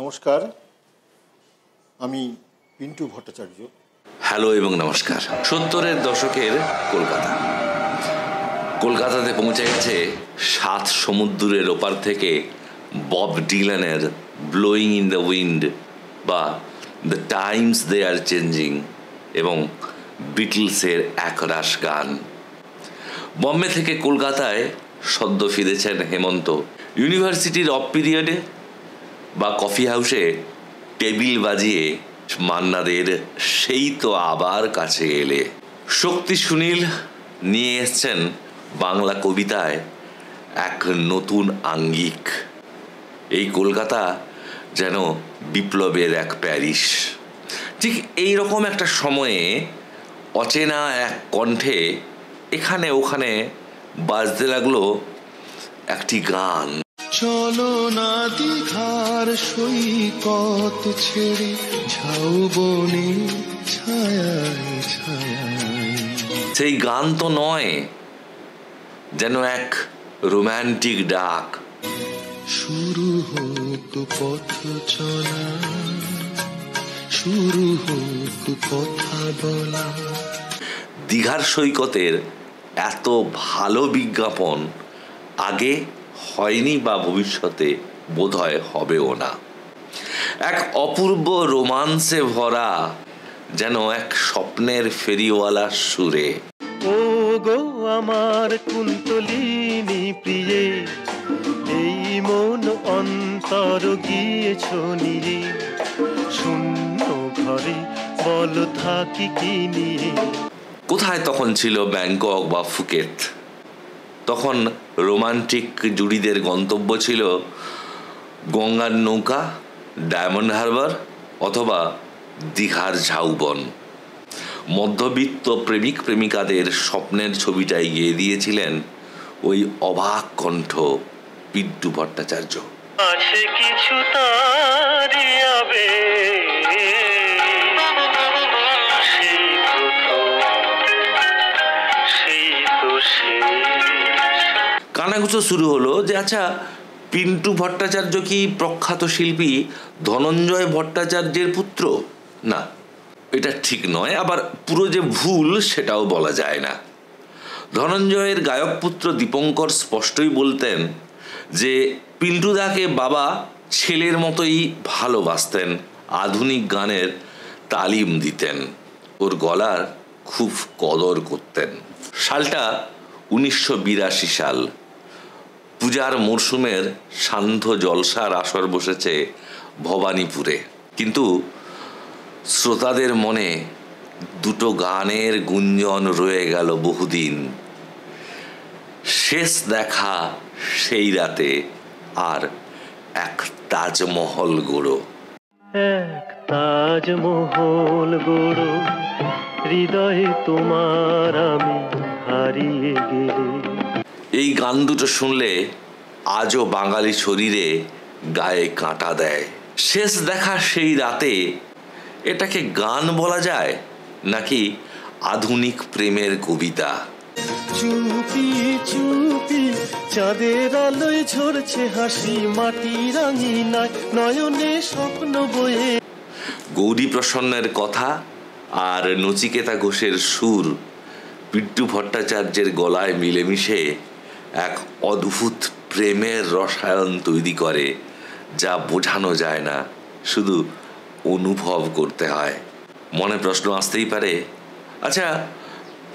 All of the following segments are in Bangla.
নমস্কার, আমি পিন্টু ভট্টাচার্য। হ্যালো এবং নমস্কার। 70-এর দশকের কলকাতাতে পৌঁছে গেছে 7 সমুদ্রের ওপার থেকে বব ডিলানের ব্লোয়িং ইন দ্য উইন্ড বা the times they are changing এবং বিটলসের একরাশ গান। বম্বে থেকে কলকাতায় সদ্য ফিরেছেন হেমন্ত। ইউনিভার্সিটির অফ পিরিয়ডে বা কফি হাউসে টেবিল বাজিয়ে মান্নাদের সেই তো আবার কাছে এলে। শক্তি সুনীল নিয়ে এসছেন বাংলা কবিতায় এক নতুন আঙ্গিক। এই কলকাতা যেন বিপ্লবের এক প্যারিস। ঠিক এই রকম একটা সময়ে অচেনা এক কণ্ঠে এখানে ওখানে বাজতে লাগলো একটি গান। চলো না দীঘার সৈকত ছেড়ে যাও বনে ছায়ায় ছায়ায়। সেই গান তো নয়, যেন এক রোম্যান্টিক ডাক। শুরু হোক পথ চলা, শুরু হোক কথা বলা। দীঘার সৈকতের এত ভালো বিজ্ঞাপন আগে হয়নি বা ভবিষ্যতে বোধহয় হবেও না। এক অপূর্ব রোমান্সে ভরা, যেন এক স্বপ্নের ফেরিওয়ালার সুরে। ও গো আমার কুন্তলিনী প্রিয়ে, এই মন অন্তর গিয়েছ নিয়ে, শূন্য ঘরে বল থাকি কি নিয়ে। কোথায় তখন ছিল ব্যাংকক বা ফুকেট? তখন রোমান্টিক জুড়িদের গন্তব্য ছিল গঙ্গার নৌকা, ডায়মন্ড হারবার অথবা দীঘার ঝাউবন। মধ্যবিত্ত প্রেমিক প্রেমিকাদের স্বপ্নের ছবিটাই গিয়ে দিয়েছিলেন ওই অবাক কণ্ঠ পিন্টু ভট্টাচার্য। আছে কিছু তারি আবেগ, কানাঘুষো শুরু হলো যে আচ্ছা, পিন্টু ভট্টাচার্য কি প্রখ্যাত শিল্পী ধনঞ্জয় ভট্টাচার্যের পুত্র? না, এটা ঠিক নয়, আবার পুরো যে ভুল সেটাও বলা যায় না। ধনঞ্জয়ের গায়ক পুত্র দীপঙ্কর স্পষ্টই বলতেন যে পিন্টুদাকে বাবা ছেলের মতোই ভালোবাসতেন, আধুনিক গানের তালিম দিতেন, ওর গলার খুব কদর করতেন। সালটা 1982 সাল। পূজার মরশুমের সান্ধ্য জলসার আসর বসেছে ভবানীপুরে। কিন্তু শ্রোতাদের মনে দুটো গানের গুঞ্জন রয়ে গেল বহুদিন। শেষ দেখা সেই রাতে আর এক তাজমহল গড়ো। এক তাজমহল গড়ো হৃদয়ে তোমার আমি হারিয়ে গেলে। এই গান দুটো শুনলে আজও বাঙালি শরীরে গায়ে কাঁটা দেয়। শেষ দেখা সেই রাতে, এটাকে গান বলা যায় নাকি আধুনিক প্রেমের কবিতা? চুপি চুপি চাঁদের আলোয় ঝরছে হাসি, মাটি রাঙিনায় নয়নে স্বপ্ন বয়ে। গৌরী প্রসন্নের কথা আর নচিকেতা ঘোষের সুর পিন্টু ভট্টাচার্যের গলায় মিলেমিশে এক অদ্ভুত প্রেমের রসায়ন তৈরি করে, যা বোঝানো যায় না, শুধু অনুভব করতে হয়। মনে প্রশ্ন আসতেই পারে, আচ্ছা,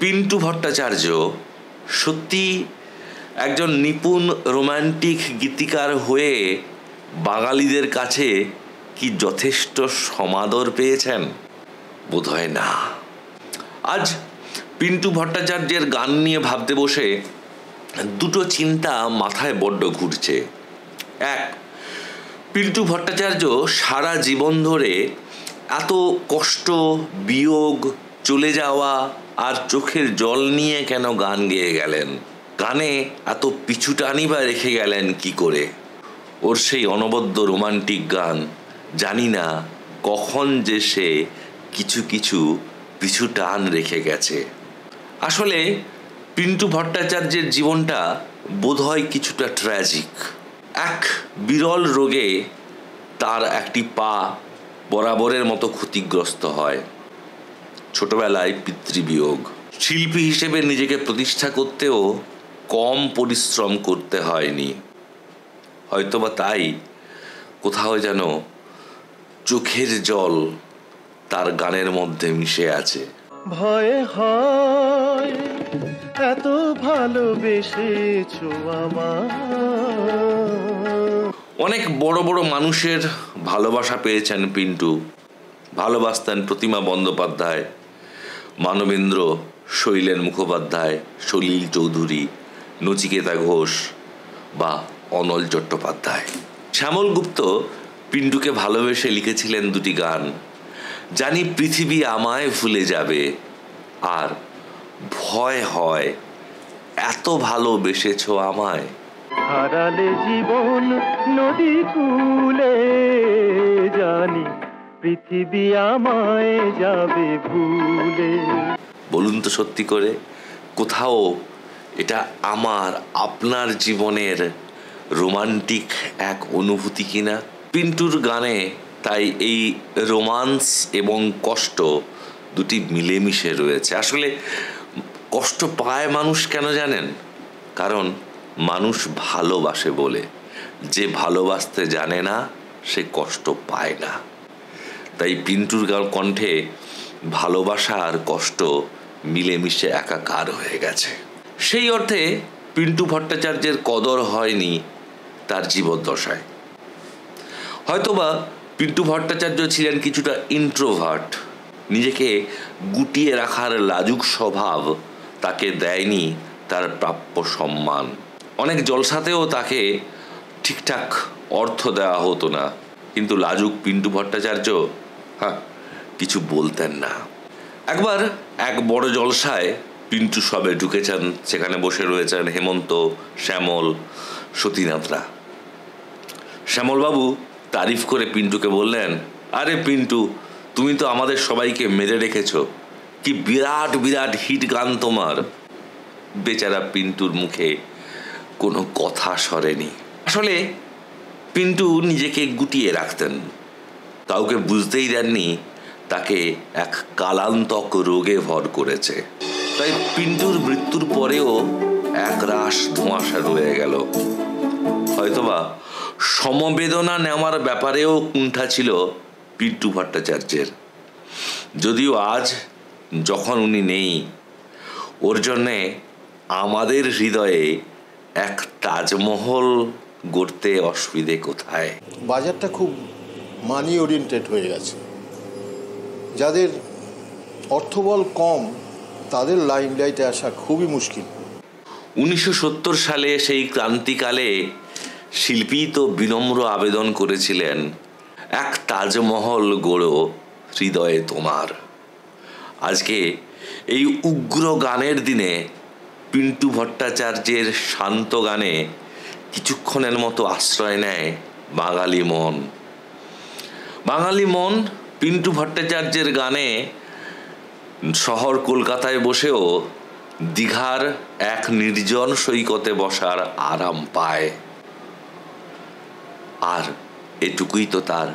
পিন্টু ভট্টাচার্য সত্যি একজন নিপুণ রোমান্টিক গীতিকার হয়ে বাঙালিদের কাছে কি যথেষ্ট সমাদর পেয়েছেন? বোধহয় না। আজ পিন্টু ভট্টাচার্যের গান নিয়ে ভাবতে বসে দুটো চিন্তা মাথায় বড্ড ঘুরছে। এক, পিন্টু ভট্টাচার্য সারা জীবন ধরে এত কষ্ট, বিয়োগ, চলে যাওয়া আর চোখের জল নিয়ে কেন গান গেয়ে গেলেন? গানে এত পিছুটানি বা রেখে গেলেন কি করে? ওর সেই অনবদ্য রোমান্টিক গান, জানি না কখন যে সে কিছু কিছু পিছু টান রেখে গেছে। আসলে পিন্টু ভট্টাচার্যের জীবনটা বোধহয় কিছুটা ট্র্যাজিক। এক বিরল রোগে তার একটি পা বরাবরের মতো ক্ষতিগ্রস্ত হয়। ছোটবেলায় পিতৃবিয়োগ। শিল্পী হিসেবে নিজেকে প্রতিষ্ঠা করতেও কম পরিশ্রম করতে হয়নি। হয়তোবা তাই কোথাও যেন চোখের জল তার গানের মধ্যে মিশে আছে। ভয় হয় এত ভালোবেসেছো আমায়। অনেক বড় বড় মানুষের ভালোবাসা পেয়েছেন পিন্টু। ভালোবাসতেন প্রতিমা বন্দ্যোপাধ্যায়, মানবেন্দ্র, শৈলেন মুখোপাধ্যায়, সলিল চৌধুরী, নচিকেতা ঘোষ বা অনল চট্টোপাধ্যায়। শ্যামল গুপ্ত পিন্টুকে ভালোবেসে লিখেছিলেন দুটি গান, জানি পৃথিবী আমায় ভুলে যাবে আর ভয় হয় এত ভালোবেসেছো আমায়। হারালে জীবন নদী কূলে, জানি পৃথিবী আমায় যাবে ভুলে। বলুন তো সত্যি করে, কোথাও এটা আমার আপনার জীবনের রোমান্টিক এক অনুভূতি কিনা? পিন্টুর গানে তাই এই রোমান্স এবং কষ্ট দুটি মিলেমিশে রয়েছে। আসলে কষ্ট পায় মানুষ কেন জানেন? কারণ মানুষ ভালোবাসে বলে। যে ভালোবাসতে জানে না সে কষ্ট পায় না। তাই পিন্টুর কণ্ঠে ভালোবাসা আর কষ্ট মিলেমিশে একাকার হয়ে গেছে। সেই অর্থে পিন্টু ভট্টাচার্যের কদর হয়নি তার জীবদ্দশায়। হয়তোবা পিন্টু ভট্টাচার্য ছিলেন কিছুটা ইন্ট্রোভার্ট। নিজেকে গুটিয়ে রাখার লাজুক স্বভাব তাকে দেয়নি তার প্রাপ্য সম্মান। অনেক জলসাতেও তাকে ঠিকঠাক অর্থ দেওয়া হতো না, কিন্তু লাজুক পিন্টু ভট্টাচার্য কিছু বলতেন না। একবার এক বড় জলসায় পিন্টু সবে ঢুকেছেন, সেখানে বসে রয়েছেন হেমন্ত, শ্যামল, সতীনাথরা। শ্যামলবাবু তারিফ করে পিন্টুকে বললেন, আরে পিন্টু, তুমি তো আমাদের সবাইকে মেরে রেখেছো, কি বিরাট বিরাট হিট গান তোমার। বেচারা পিন্টুর মুখে কোনো কথা সরেনি। আসলে পিন্টু নিজেকে গুটিয়ে রাখতেন, কাউকে বুঝতেই দেননি তাকে এক কালান্তক রোগে ভর করেছে। তাই পিন্টুর মৃত্যুর পরেও এক রাশ ধোঁয়াশা রয়ে গেল। হয়তোবা সমবেদনা নেওয়ার ব্যাপারেও কুণ্ঠা ছিল পিন্টু ভট্টাচার্যের। যদিও আজ যখন উনি নেই, ওর জন্যে আমাদের হৃদয়ে এক তাজমহল গড়তে অসুবিধে কোথায়? বাজারটা খুব মানি ওরিয়েন্টেড হয়ে গেছে। যাদের অর্থবল কম তাদের লাইমলাইটে আসা খুবই মুশকিল। 1970 সালে সেই ক্রান্তিকালে শিল্পী তো বিনম্র আবেদন করেছিলেন, এক তাজমহল গড়ো হৃদয়ে তোমার। আজকে এই উগ্র গানের দিনে পিন্টু ভট্টাচার্যের শান্ত গানে কিছুক্ষণের মতো আশ্রয় নেয় বাঙালি মন। বাঙালি মন পিন্টু ভট্টাচার্যের গানে শহর কলকাতায় বসেও দীঘার এক নির্জন সৈকতে বসার আরাম পায়। আর এটুকুই তো তার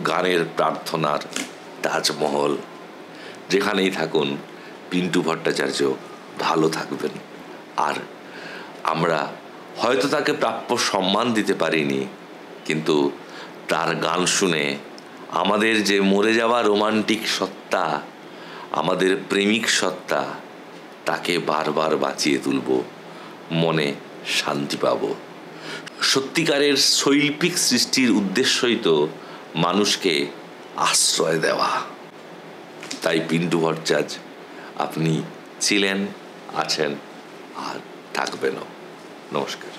গানের প্রার্থনার তাজমহল। যেখানেই থাকুন পিন্টু ভট্টাচার্য ভালো থাকবেন। আর আমরা হয়তো তাকে প্রাপ্য সম্মান দিতে পারিনি, কিন্তু তার গান শুনে আমাদের যে মরে যাওয়া রোমান্টিক সত্তা, আমাদের প্রেমিক সত্তা, তাকে বারবার বাঁচিয়ে তুলব, মনে শান্তি পাব। সত্যিকারের শৈল্পিক সৃষ্টির উদ্দেশ্যই তো মানুষকে আশ্রয় দেওয়া। তাই পিন্টু ভট্টাচার্য আপনি ছিলেন, আছেন আর থাকবেনও। নমস্কার।